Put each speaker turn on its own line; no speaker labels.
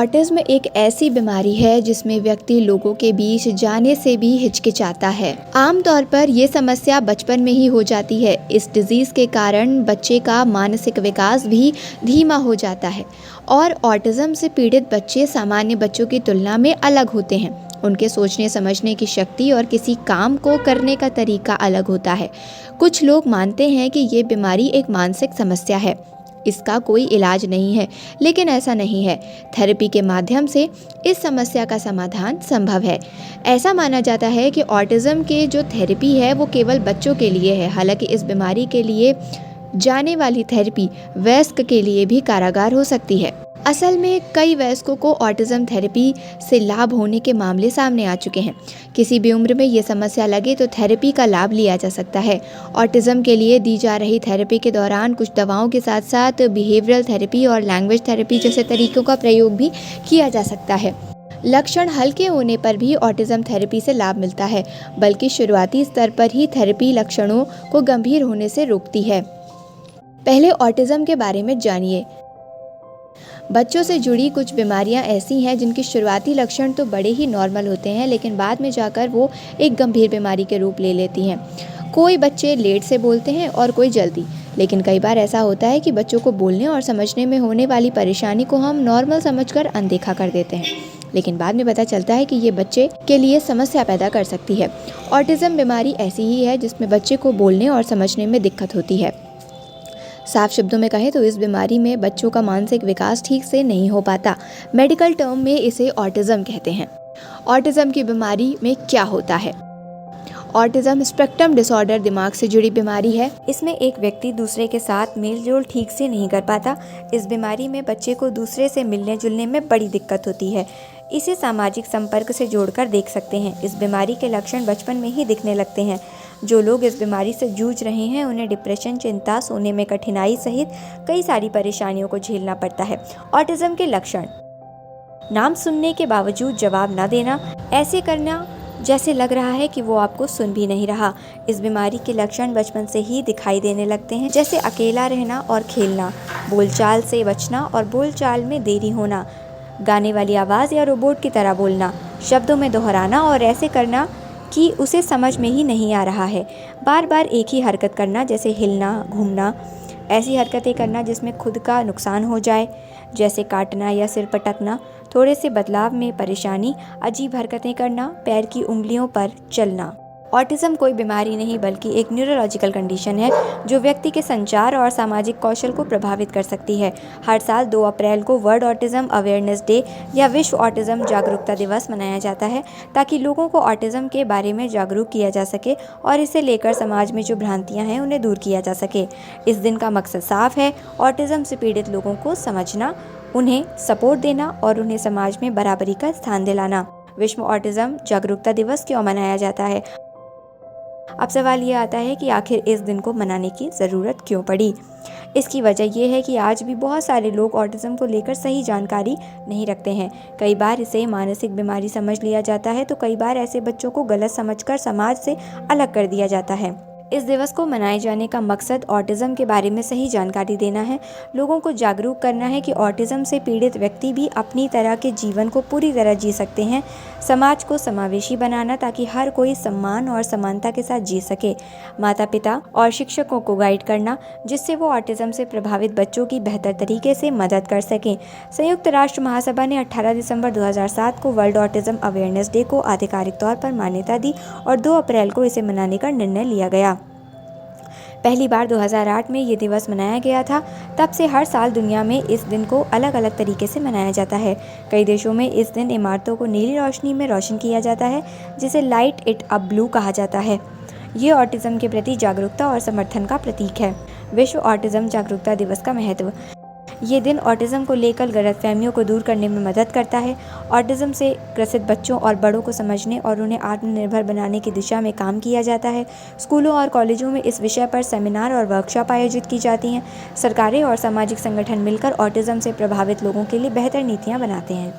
Autism एक ऐसी बीमारी है जिसमें व्यक्ति लोगों के बीच जाने से भी हिचकिचाता है। आमतौर पर ये समस्या बचपन में ही हो जाती है। इस डिजीज के कारण बच्चे का मानसिक विकास भी धीमा हो जाता है और ऑटिज्म से पीड़ित बच्चे सामान्य बच्चों की तुलना में अलग होते हैं। उनके सोचने समझने की शक्ति और किसी काम को करने का तरीका अलग होता है। कुछ लोग मानते हैं कि ये बीमारी एक मानसिक समस्या है, इसका कोई इलाज नहीं है, लेकिन ऐसा नहीं है। थेरेपी के माध्यम से इस समस्या का समाधान संभव है। ऐसा माना जाता है कि ऑटिज्म के जो थेरेपी है वो केवल बच्चों के लिए है, हालांकि इस बीमारी के लिए जाने वाली थेरेपी वयस्क के लिए भी कारागार हो सकती है। असल में कई वयस्कों को ऑटिज्म थेरेपी से लाभ होने के मामले सामने आ चुके हैं। किसी भी उम्र में ये समस्या लगे तो थेरेपी का लाभ लिया जा सकता है। ऑटिज्म के लिए दी जा रही थेरेपी के दौरान कुछ दवाओं के साथ साथ बिहेवियरल थेरेपी और लैंग्वेज थेरेपी जैसे तरीकों का प्रयोग भी किया जा सकता है। लक्षण हल्के होने पर भी ऑटिज्म थेरेपी से लाभ मिलता है, बल्कि शुरुआती स्तर पर ही थेरेपी लक्षणों को गंभीर होने से रोकती है। पहले ऑटिज्म के बारे में जानिए। बच्चों से जुड़ी कुछ बीमारियां ऐसी हैं जिनके शुरुआती लक्षण तो बड़े ही नॉर्मल होते हैं, लेकिन बाद में जाकर वो एक गंभीर बीमारी के रूप ले लेती हैं। कोई बच्चे लेट से बोलते हैं और कोई जल्दी, लेकिन कई बार ऐसा होता है कि बच्चों को बोलने और समझने में होने वाली परेशानी को हम नॉर्मल समझकर अनदेखा कर देते हैं, लेकिन बाद में पता चलता है कि ये बच्चे के लिए समस्या पैदा कर सकती है। ऑटिज्म बीमारी ऐसी ही है जिसमें बच्चे को बोलने और समझने में दिक्कत होती है। साफ शब्दों में कहें तो इस बीमारी में बच्चों का मानसिक विकास ठीक से नहीं हो पाता। मेडिकल टर्म में इसे ऑटिज्म कहते हैं। ऑटिज्म की बीमारी में क्या होता है? ऑटिज्म स्पेक्ट्रम डिसऑर्डर दिमाग से जुड़ी बीमारी है। इसमें एक व्यक्ति दूसरे के साथ मेलजोल ठीक से नहीं कर पाता। इस बीमारी में बच्चे को दूसरे से मिलने जुलने में बड़ी दिक्कत होती है। इसे सामाजिक संपर्क से जोड़कर देख सकते हैं। इस बीमारी के लक्षण बचपन में ही दिखने लगते हैं। जो लोग इस बीमारी से जूझ रहे हैं उन्हें डिप्रेशन, चिंता, सोने में कठिनाई सहित कई सारी परेशानियों को झेलना पड़ता है। ऑटिज्म के लक्षण: नाम सुनने के बावजूद जवाब न देना, ऐसे करना जैसे लग रहा है कि वो आपको सुन भी नहीं रहा। इस बीमारी के लक्षण बचपन से ही दिखाई देने लगते हैं, जैसे अकेला रहना और खेलना, बोलचाल से बचना और बोलचाल में देरी होना, गाने वाली आवाज़ या रोबोट की तरह बोलना, शब्दों में दोहराना और ऐसे करना कि उसे समझ में ही नहीं आ रहा है, बार बार एक ही हरकत करना जैसे हिलना, घूमना, ऐसी हरकतें करना जिसमें खुद का नुकसान हो जाए, जैसे काटना या सिर पटकना, थोड़े से बदलाव में परेशानी, अजीब हरकतें करना, पैर की उंगलियों पर चलना। ऑटिज्म कोई बीमारी नहीं बल्कि एक न्यूरोलॉजिकल कंडीशन है जो व्यक्ति के संचार और सामाजिक कौशल को प्रभावित कर सकती है। हर साल 2 अप्रैल को वर्ल्ड ऑटिज्म अवेयरनेस डे या विश्व ऑटिज्म जागरूकता दिवस मनाया जाता है, ताकि लोगों को ऑटिज्म के बारे में जागरूक किया जा सके और इसे लेकर समाज में जो भ्रांतियां हैं उन्हें दूर किया जा सके। इस दिन का मकसद साफ है: ऑटिज्म से पीड़ित लोगों को समझना, उन्हें सपोर्ट देना और उन्हें समाज में बराबरी का स्थान दिलाना। विश्व ऑटिज्म जागरूकता दिवस क्यों मनाया जाता है? अब सवाल ये आता है कि आखिर इस दिन को मनाने की ज़रूरत क्यों पड़ी? इसकी वजह यह है कि आज भी बहुत सारे लोग ऑटिज्म को लेकर सही जानकारी नहीं रखते हैं। कई बार इसे मानसिक बीमारी समझ लिया जाता है, तो कई बार ऐसे बच्चों को गलत समझकर समाज से अलग कर दिया जाता है। इस दिवस को मनाए जाने का मकसद ऑटिज्म के बारे में सही जानकारी देना है, लोगों को जागरूक करना है कि ऑटिज्म से पीड़ित व्यक्ति भी अपनी तरह के जीवन को पूरी तरह जी सकते हैं, समाज को समावेशी बनाना ताकि हर कोई सम्मान और समानता के साथ जी सके, माता पिता और शिक्षकों को गाइड करना जिससे वो ऑटिज्म से प्रभावित बच्चों की बेहतर तरीके से मदद कर सकें। संयुक्त राष्ट्र महासभा ने 18 दिसंबर 2007 को वर्ल्ड ऑटिज्म अवेयरनेस डे को आधिकारिक तौर पर मान्यता दी और 2 अप्रैल को इसे मनाने का निर्णय लिया गया। पहली बार 2008 में ये दिवस मनाया गया था। तब से हर साल दुनिया में इस दिन को अलग अलग तरीके से मनाया जाता है। कई देशों में इस दिन इमारतों को नीली रोशनी में रोशन किया जाता है, जिसे लाइट इट अप ब्लू कहा जाता है। ये ऑटिज्म के प्रति जागरूकता और समर्थन का प्रतीक है। विश्व ऑटिज्म जागरूकता दिवस का महत्व: ये दिन ऑटिज्म को लेकर गलतफहमियों को दूर करने में मदद करता है। ऑटिज्म से ग्रसित बच्चों और बड़ों को समझने और उन्हें आत्मनिर्भर बनाने की दिशा में काम किया जाता है। स्कूलों और कॉलेजों में इस विषय पर सेमिनार और वर्कशॉप आयोजित की जाती हैं। सरकारें और सामाजिक संगठन मिलकर ऑटिज्म से प्रभावित लोगों के लिए बेहतर नीतियाँ बनाते हैं।